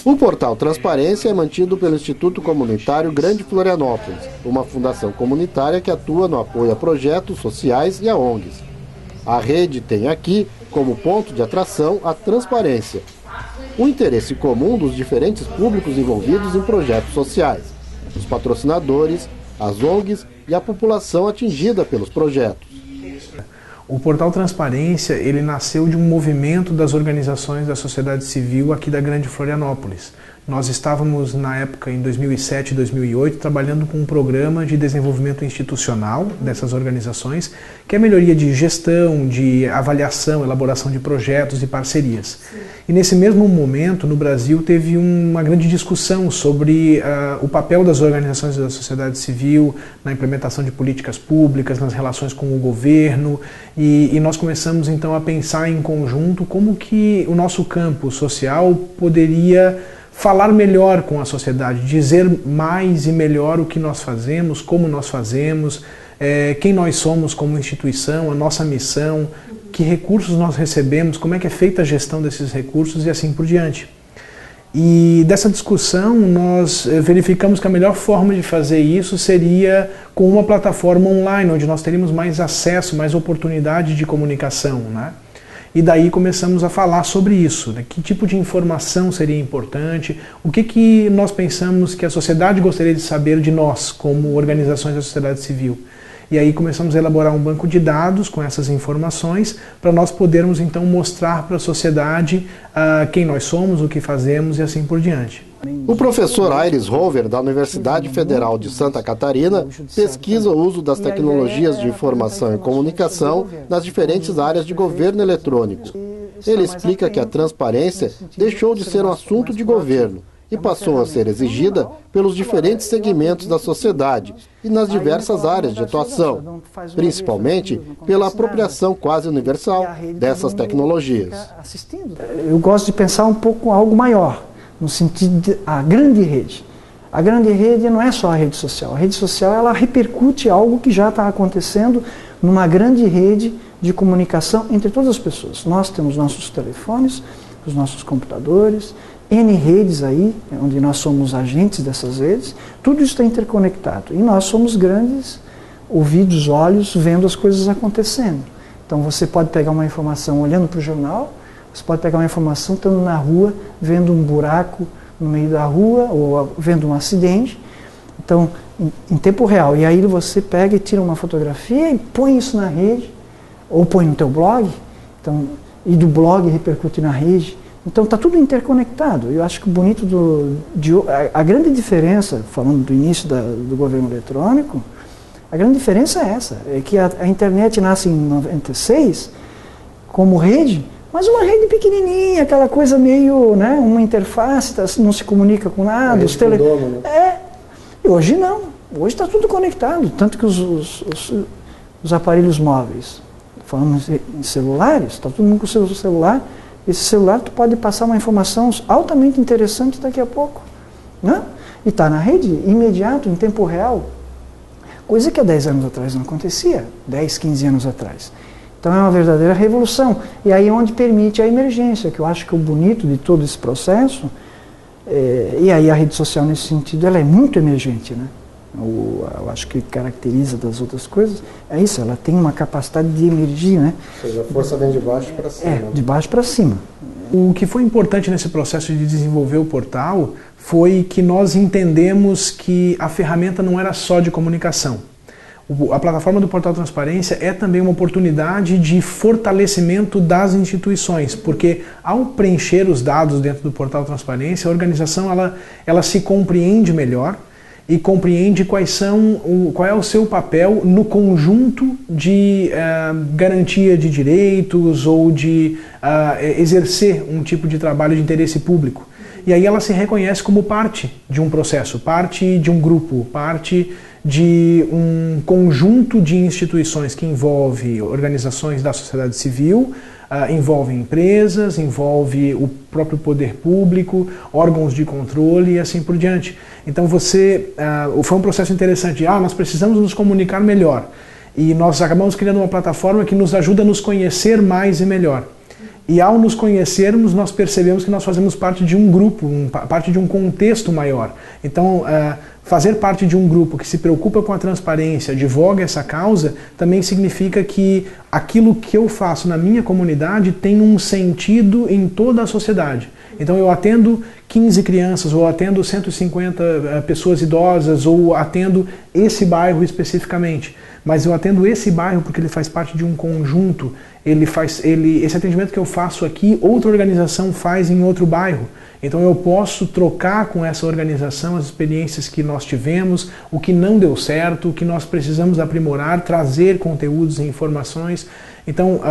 O portal Transparência é mantido pelo Instituto Comunitário Grande Florianópolis, uma fundação comunitária que atua no apoio a projetos sociais e a ONGs. A rede tem aqui, como ponto de atração, a transparência, o interesse comum dos diferentes públicos envolvidos em projetos sociais, os patrocinadores, as ONGs e a população atingida pelos projetos. O portal Transparência, ele nasceu de um movimento das organizações da sociedade civil aqui da Grande Florianópolis. Nós estávamos, na época, em 2007 e 2008, trabalhando com um programa de desenvolvimento institucional dessas organizações, que é a melhoria de gestão, de avaliação, elaboração de projetos e parcerias. E nesse mesmo momento, no Brasil, teve uma grande discussão sobre o papel das organizações da sociedade civil na implementação de políticas públicas, nas relações com o governo, e nós começamos então a pensar em conjunto como que o nosso campo social poderia falar melhor com a sociedade, dizer mais e melhor o que nós fazemos, como nós fazemos, quem nós somos como instituição, a nossa missão, que recursos nós recebemos, como é que é feita a gestão desses recursos e assim por diante. E dessa discussão nós verificamos que a melhor forma de fazer isso seria com uma plataforma online, onde nós teríamos mais acesso, mais oportunidade de comunicação, né? E daí começamos a falar sobre isso, né? Que tipo de informação seria importante, o que nós pensamos que a sociedade gostaria de saber de nós, como organizações da sociedade civil. E aí começamos a elaborar um banco de dados com essas informações, para nós podermos então mostrar para a sociedade quem nós somos, o que fazemos e assim por diante. O professor Aires Rover, da Universidade Federal de Santa Catarina, pesquisa o uso das tecnologias de informação e comunicação nas diferentes áreas de governo eletrônico. Ele explica que a transparência deixou de ser um assunto de governo e passou a ser exigida pelos diferentes segmentos da sociedade e nas diversas áreas de atuação, principalmente pela apropriação quase universal dessas tecnologias. Eu gosto de pensar um pouco algo maior, no sentido de a grande rede. A grande rede não é só a rede social. A rede social ela repercute algo que já está acontecendo numa grande rede de comunicação entre todas as pessoas. Nós temos nossos telefones, os nossos computadores, N redes aí, onde nós somos agentes dessas redes, tudo isso está interconectado. E nós somos grandes ouvidos, olhos, vendo as coisas acontecendo. Então você pode pegar uma informação olhando para o jornal, você pode pegar uma informação estando na rua, vendo um buraco no meio da rua, ou vendo um acidente, então, em tempo real. E aí você pega e tira uma fotografia e põe isso na rede, ou põe no teu blog, então, e do blog repercute na rede. Então está tudo interconectado. Eu acho que o bonito a grande diferença, falando do início do governo eletrônico, a grande diferença é essa, é que a internet nasce em 96 como rede, mas uma rede pequenininha, aquela coisa meio, né, uma interface, não se comunica com nada. E hoje não, hoje está tudo conectado, tanto que os aparelhos móveis, falamos em celulares, está todo mundo com o seu celular. Esse celular tu pode passar uma informação altamente interessante daqui a pouco, né? E está na rede, imediato, em tempo real, coisa que há 10 anos atrás não acontecia, 10, 15 anos atrás. Então é uma verdadeira revolução, e aí onde permite a emergência, que eu acho que o bonito de todo esse processo, e aí a rede social nesse sentido, ela é muito emergente, né? Eu acho que caracteriza das outras coisas, é isso, ela tem uma capacidade de emergir, né? Ou seja, a força vem de baixo para cima. De baixo para cima. O que foi importante nesse processo de desenvolver o portal foi que nós entendemos que a ferramenta não era só de comunicação. A plataforma do Portal Transparência é também uma oportunidade de fortalecimento das instituições, porque ao preencher os dados dentro do Portal Transparência, a organização ela se compreende melhor, e compreende qual é o seu papel no conjunto de garantia de direitos ou de exercer um tipo de trabalho de interesse público. E aí ela se reconhece como parte de um processo, parte de um grupo, parte de um conjunto de instituições que envolve organizações da sociedade civil, envolve empresas, envolve o próprio poder público, órgãos de controle e assim por diante. Então foi um processo interessante, nós precisamos nos comunicar melhor. E nós acabamos criando uma plataforma que nos ajuda a nos conhecer mais e melhor. E ao nos conhecermos, nós percebemos que nós fazemos parte de um grupo, parte de um contexto maior. Então, fazer parte de um grupo que se preocupa com a transparência, advoga essa causa, também significa que aquilo que eu faço na minha comunidade tem um sentido em toda a sociedade. Então eu atendo 15 crianças, ou atendo 150 pessoas idosas, ou atendo esse bairro especificamente. Mas eu atendo esse bairro porque ele faz parte de um conjunto. Esse atendimento que eu faço aqui, outra organização faz em outro bairro. Então eu posso trocar com essa organização as experiências que nós tivemos, o que não deu certo, o que nós precisamos aprimorar, trazer conteúdos e informações. Então,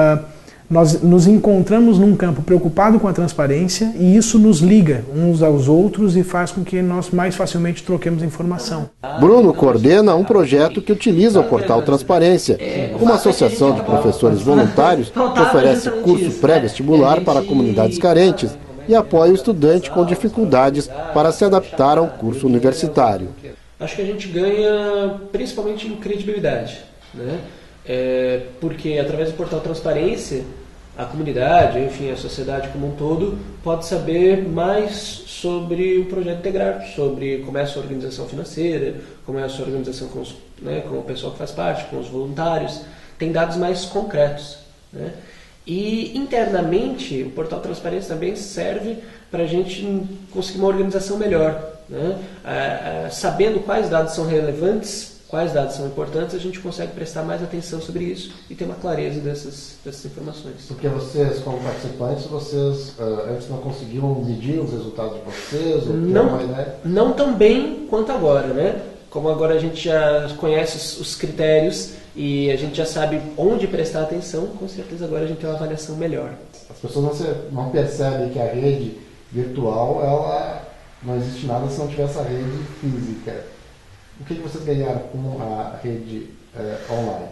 nós nos encontramos num campo preocupado com a transparência e isso nos liga uns aos outros e faz com que nós mais facilmente troquemos informação. Bruno coordena um projeto que utiliza o portal Transparência, uma associação de professores voluntários que oferece curso pré-vestibular para comunidades carentes e apoia o estudante com dificuldades para se adaptar ao curso universitário. Acho que a gente ganha principalmente em credibilidade, né? Porque através do portal Transparência, a comunidade, enfim, a sociedade como um todo, pode saber mais sobre o projeto Integrar, sobre como é a sua organização financeira, como é a sua organização com o pessoal que faz parte, com os voluntários. Tem dados mais concretos, né? E internamente, o portal Transparência também serve para a gente conseguir uma organização melhor, né? Sabendo quais dados são relevantes, quais dados são importantes, a gente consegue prestar mais atenção sobre isso e ter uma clareza dessas informações. Porque vocês, como participantes, antes não conseguiam medir os resultados de vocês? Não tão bem quanto agora, né? Como agora a gente já conhece os critérios e a gente já sabe onde prestar atenção, com certeza agora a gente tem uma avaliação melhor. As pessoas não percebem que a rede virtual, não existe nada se não tivesse a rede física. O que vocês ganharam com a rede online?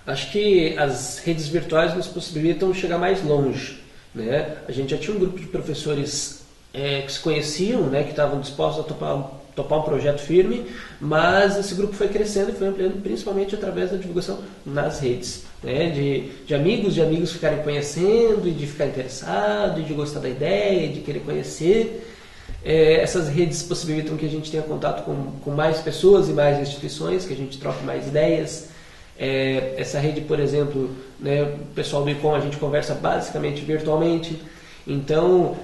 Acho que as redes virtuais nos possibilitam chegar mais longe, né? A gente já tinha um grupo de professores que se conheciam, né, que estavam dispostos a topar um projeto firme, mas esse grupo foi crescendo e foi ampliando principalmente através da divulgação nas redes, né? De amigos ficarem conhecendo e de ficar interessado e de gostar da ideia, de querer conhecer. Essas redes possibilitam que a gente tenha contato com mais pessoas e mais instituições, que a gente troque mais ideias. Essa rede, por exemplo, né, o pessoal do ICOM, a gente conversa basicamente virtualmente. Então,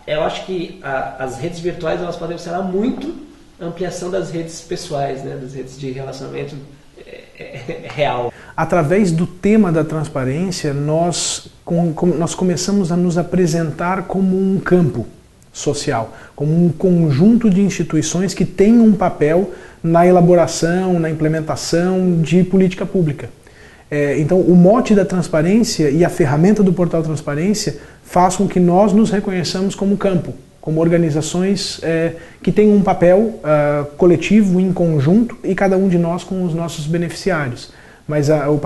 eu acho que as redes virtuais elas podem funcionar muito a ampliação das redes pessoais, né, das redes de relacionamento real. Através do tema da transparência, nós começamos a nos apresentar como um campo social, como um conjunto de instituições que têm um papel na elaboração, na implementação de política pública. Então, o mote da transparência e a ferramenta do portal Transparência faz com que nós nos reconheçamos como campo, como organizações que têm um papel coletivo, em conjunto, e cada um de nós com os nossos beneficiários. Mas o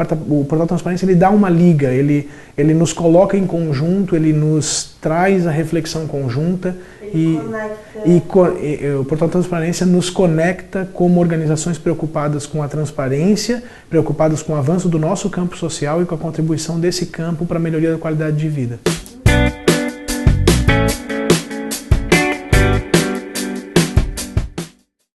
portal Transparência ele dá uma liga, ele nos coloca em conjunto, ele nos traz a reflexão conjunta e o portal Transparência nos conecta como organizações preocupadas com a transparência, preocupadas com o avanço do nosso campo social e com a contribuição desse campo para a melhoria da qualidade de vida.